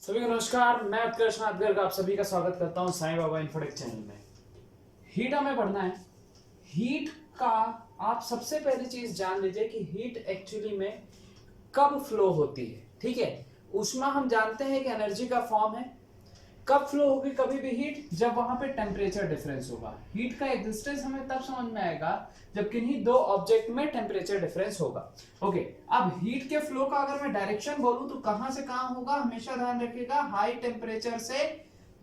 सभी को नमस्कार। मैं उत्कर्ष नाथ गर्ग आप सभी का स्वागत करता हूं साईं बाबा इन्फोटेक चैनल में। हीट हमें पढ़ना है। हीट का आप सबसे पहली चीज जान लीजिए कि हीट एक्चुअली में कब फ्लो होती है। ठीक है, ऊष्मा हम जानते हैं कि एनर्जी का फॉर्म है। कब फ्लो होगी कभी भी हीट? जब वहां पे टेम्परेचर डिफरेंस होगा। हीट का एग्जिस्टेंस हमें तब समझ में आएगा जब किन्हीं दो ऑब्जेक्ट में टेम्परेचर डिफरेंस होगा। ओके, अब हीट के फ्लो का अगर मैं डायरेक्शन बोलूं तो कहां से कहां होगा, हमेशा ध्यान रखिएगा, हाई टेम्परेचर से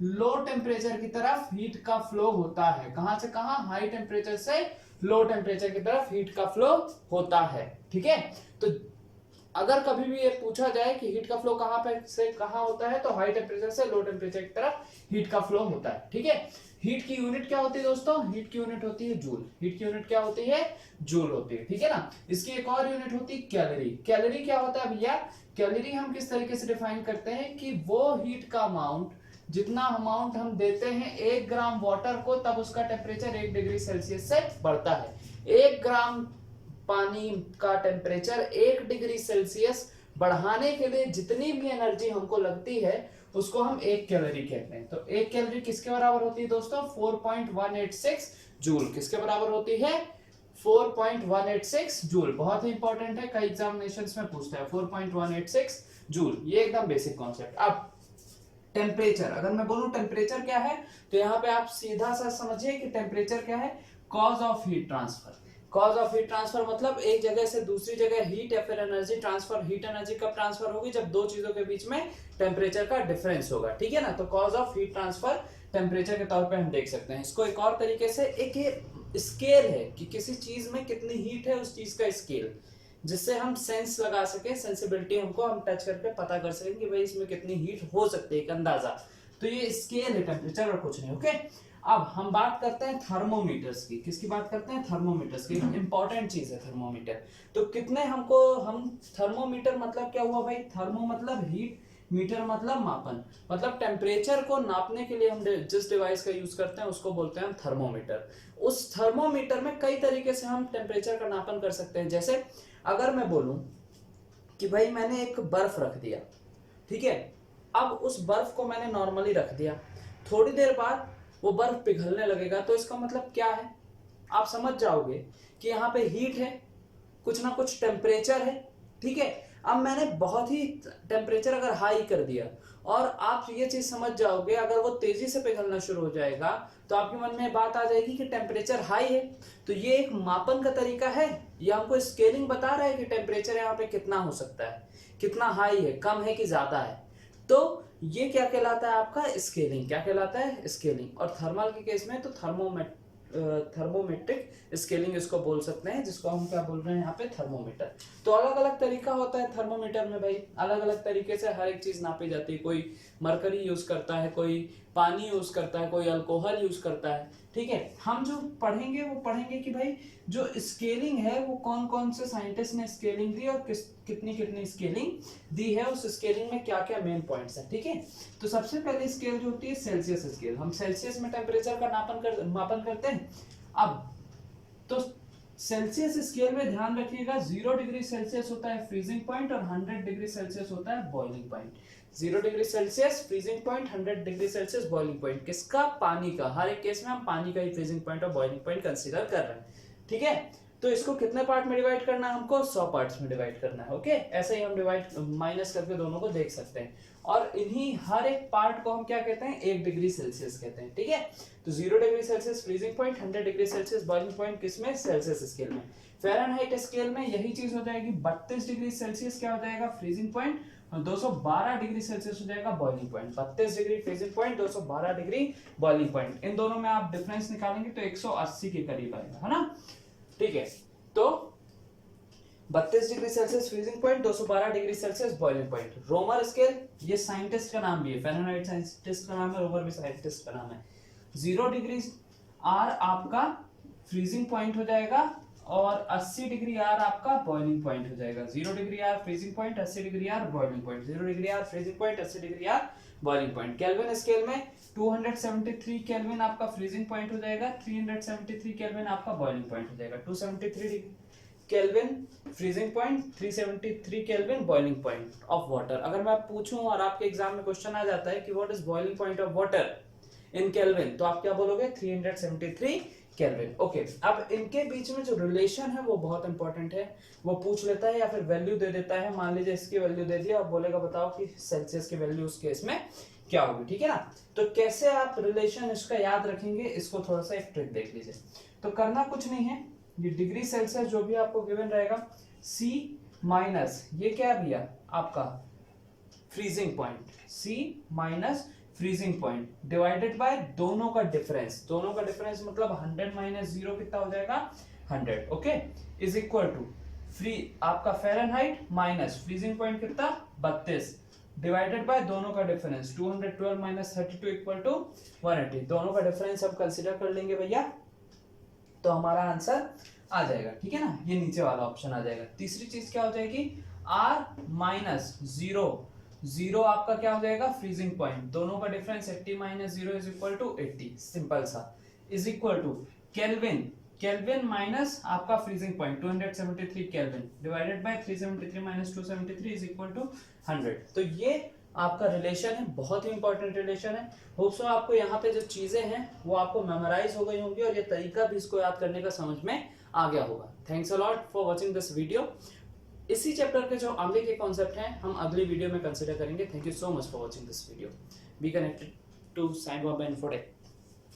लो टेम्परेचर की तरफ हीट का फ्लो होता है। कहां से कहां? हाई टेम्परेचर से लो टेम्परेचर की तरफ हीट का फ्लो होता है। ठीक है, तो अगर कभी भी ये पूछा जाए कि हीट का फ्लो कहां पे से कहां होता है, तो हाई टेम्परेचर से लो टेम्परेचर की तरफ हीट का फ्लो होता है। ठीक है, हीट की यूनिट क्या होती है दोस्तों? हीट की यूनिट होती है जूल। हीट की यूनिट क्या होती है? जूल होती है। ठीक है ना। इसकी एक और यूनिट होती है कैलोरी। कैलोरी क्या होता है भैया? कैलोरी हम किस तरीके से डिफाइन करते हैं कि वो हीट का अमाउंट, जितना अमाउंट हम देते हैं 1 ग्राम वाटर को, तब उसका टेम्परेचर 1 डिग्री सेल्सियस से बढ़ता है। 1 ग्राम पानी का टेम्परेचर 1 डिग्री सेल्सियस बढ़ाने के लिए जितनी भी एनर्जी हमको लगती है उसको हम 1 कैलोरी कहते हैं। तो 1 कैलोरी किसके बराबर होती है दोस्तों? 4.186 जूल। किसके बराबर होती है? 4.186 जूल। बहुत ही इंपॉर्टेंट है, कई एग्जामिनेशंस में पूछता है 4.186 जूल। ये एकदम बेसिक कॉन्सेप्ट। अब टेम्परेचर, अगर मैं बोलूं टेम्परेचर क्या है, तो यहां पे आप सीधा सा समझिए कि टेम्परेचर क्या है? Cause of heat transfer. Cause of heat transfer मतलब एक जगह से दूसरी जगह हीट या फिर एनर्जी ट्रांसफर। हीट एनर्जी कब ट्रांसफर होगी? जब दो चीजों के बीच में टेम्परेचर का डिफरेंस होगा। ठीक है ना। तो cause of heat transfer temperature के तौर पे हम देख सकते हैं। इसको एक और तरीके से एक स्केल है कि किसी चीज में कितनी हीट है, उस चीज का स्केल, जिससे हम सेंस लगा सके, सेंसिबिलिटी हमको हम टच करके पता कर सकें कि भाई इसमें कितनी हीट हो सकती है, एक अंदाजा। तो ये स्केल है टेम्परेचर और कुछ नहीं। ओके, अब हम बात करते हैं थर्मोमीटर्स की। किसकी बात करते हैं? थर्मोमीटर्स की। इंपॉर्टेंट चीज है थर्मोमीटर। तो कितने हमको हम थर्मोमीटर मतलब क्या हुआ भाई? थर्मो मतलब हीट, मीटर मतलब मापन। मतलब टेम्परेचर को नापने के लिए हम जिस डिवाइस का यूज करते हैं उसको बोलते हैं हम थर्मोमीटर। उस थर्मोमीटर में कई तरीके से हम टेम्परेचर का नापन कर सकते हैं। जैसे अगर मैं बोलूं कि भाई मैंने एक बर्फ रख दिया, ठीक है, अब उस बर्फ को मैंने नॉर्मली रख दिया, थोड़ी देर बाद वो बर्फ पिघलने लगेगा, तो इसका मतलब क्या है? आप समझ जाओगे कि यहाँ पे हीट है, कुछ ना कुछ टेम्परेचर है। ठीक है, अब मैंने बहुत ही टेम्परेचर अगर हाई कर दिया, और आप ये चीज समझ जाओगे अगर वो तेजी से पिघलना शुरू हो जाएगा तो आपके मन में बात आ जाएगी कि टेम्परेचर हाई है। तो ये एक मापन का तरीका है, ये हमको स्केलिंग बता रहा है कि टेम्परेचर यहाँ पे कितना हो सकता है, कितना हाई है, कम है कि ज्यादा है। तो ये क्या कहलाता है? आपका स्केलिंग। क्या कहलाता है? स्केलिंग। और थर्मल के केस में तो थर्मोमेट्रिक स्केलिंग इसको बोल सकते हैं, जिसको हम क्या बोल रहे हैं यहाँ पे? थर्मोमीटर। तो अलग अलग तरीका होता है थर्मोमीटर में भाई, अलग अलग तरीके से हर एक चीज नापी जाती है। कोई मरकरी यूज करता है, कोई पानी यूज करता है, कोई अल्कोहल यूज करता है। ठीक है, हम जो पढ़ेंगे वो पढ़ेंगे कि भाई जो स्केलिंग है वो कौन कौन से साइंटिस्ट ने स्केलिंग दी और कितनी कितनी स्केलिंग दी है, उस स्केलिंग में क्या क्या मेन पॉइंट्स है। ठीक है, तो सबसे पहले स्केल जो होती है सेल्सियस स्केल। हम सेल्सियस में टेम्परेचर का मापन करते हैं। अब तो सेल्सियस स्केल में ध्यान रखिएगा 0 डिग्री सेल्सियस होता है फ्रीजिंग पॉइंट और 100 डिग्री सेल्सियस होता है boiling point. 0 degree Celsius freezing point, 100 degree Celsius boiling point. किसका? पानी का। हर एक केस में हम पानी का ही फ्रीजिंग पॉइंट और बॉइलिंग पॉइंट कंसीडर कर रहे हैं। ठीक है, तो इसको कितने पार्ट में डिवाइड करना है? हमको 100 पार्ट्स में डिवाइड करना है। ओके, ऐसे ही हम डिवाइड माइनस करके दोनों को देख सकते हैं। और इन्हीं हर एक पार्ट को हम क्या कहते हैं? 1 डिग्री सेल्सियस कहते हैं। ठीक है, तो 0 degree Celsius freezing point, 100 degree Celsius boiling point, किसमें? सेल्सियस स्केल में। फ़ारेनहाइट स्केल में यही चीज हो जाएगी, 32 डिग्री सेल्सियस क्या हो जाएगा? फ्रीजिंग पॉइंट, और 212 डिग्री सेल्सियस हो जाएगा boiling point. 32 degree freezing point, 212 degree boiling point. इन दोनों में आप डिफरेंस निकालेंगे तो 180 के करीब आएगा, है ना। ठीक है, तो 32 degree Celsius freezing point, 212 degree Celsius boiling point. Romer scale, ये साइंटिस्ट का नाम भी है, फ़ारेनहाइट साइंटिस्ट का नाम है, रोमर भी साइंटिस्ट का नाम है। 0 डिग्री आर आपका फ्रीजिंग पॉइंट हो जाएगा और 80 डिग्री आर आपका बॉइलिंग पॉइंट हो जाएगा। 0 degree R freezing point, 80 degree R boiling point. 0 degree R freezing point, 80 degree R boiling point. Kelvin scale में 273 केल्विन आपका फ्रीजिंग पॉइंट हो जाएगा, 373 केल्विन आपका बॉइलिंग पॉइंट हो जाएगा। 273 kelvin freezing point, 373 kelvin boiling point of water. अगर मैं पूछूं और आपके एग्जाम में क्वेश्चन आ जाता है कि what is boiling point of water in kelvin, तो आप क्या बोलोगे? 373 केल्विन। ओके, अब इनके बीच में जो रिलेशन है वो बहुत इंपॉर्टेंट है, वो पूछ लेता है या फिर वैल्यू दे देता है। मान लीजिए इसकी वैल्यू दे दिया और बोलेगा बताओ कि सेल्सियस की वैल्यू उस केस में क्या होगी, ठीक है ना। तो कैसे आप रिलेशन इसका याद रखेंगे, इसको थोड़ा सा एक ट्रिक देख लीजिए। तो करना कुछ नहीं है, ये डिग्री सेल्सियस जो भी आपको गिवन रहेगा, C माइनस ये क्या भैया आपका freezing point, C minus freezing point divided by दोनों का डिफरेंस, दोनों का डिफरेंस मतलब 100 माइनस 0 कितना हो जाएगा? 100। Okay, is equal to free आपका फ़ारेनहाइट माइनस फ्रीजिंग पॉइंट कितना? 32 डिवाइडेड बाय दोनों का डिफरेंस 212 माइनस 32 इक्वल टू 180। दोनों का डिफरेंस अब कंसीडर कर लेंगे भैया, तो हमारा आंसर आ जाएगा, ठीक है ना। ये नीचे वाला ऑप्शन आ जाएगा। तीसरी चीज क्या हो जाएगी? R माइनस 0 आपका क्या हो जाएगा? फ्रीजिंग पॉइंट, दोनों का difference 80 minus 0 is equal to 80, simple सा, is equal to Kelvin minus आपका freezing point 273 Kelvin divided by 373 minus 273 is equal to 100। तो ये आपका रिलेशन है, बहुत ही इंपॉर्टेंट रिलेशन है। होप सो आपको यहाँ पे जो चीजें हैं वो आपको मेमोराइज हो गई होंगी और ये तरीका भी इसको याद करने का समझ में आ गया होगा। Thanks a lot for watching this video. इसी चैप्टर के जो आगे के कॉन्सेप्ट हैं हम अगली वीडियो में कंसिडर करेंगे। Thank you so much for watching this video. Be connected to science Bombay infotech.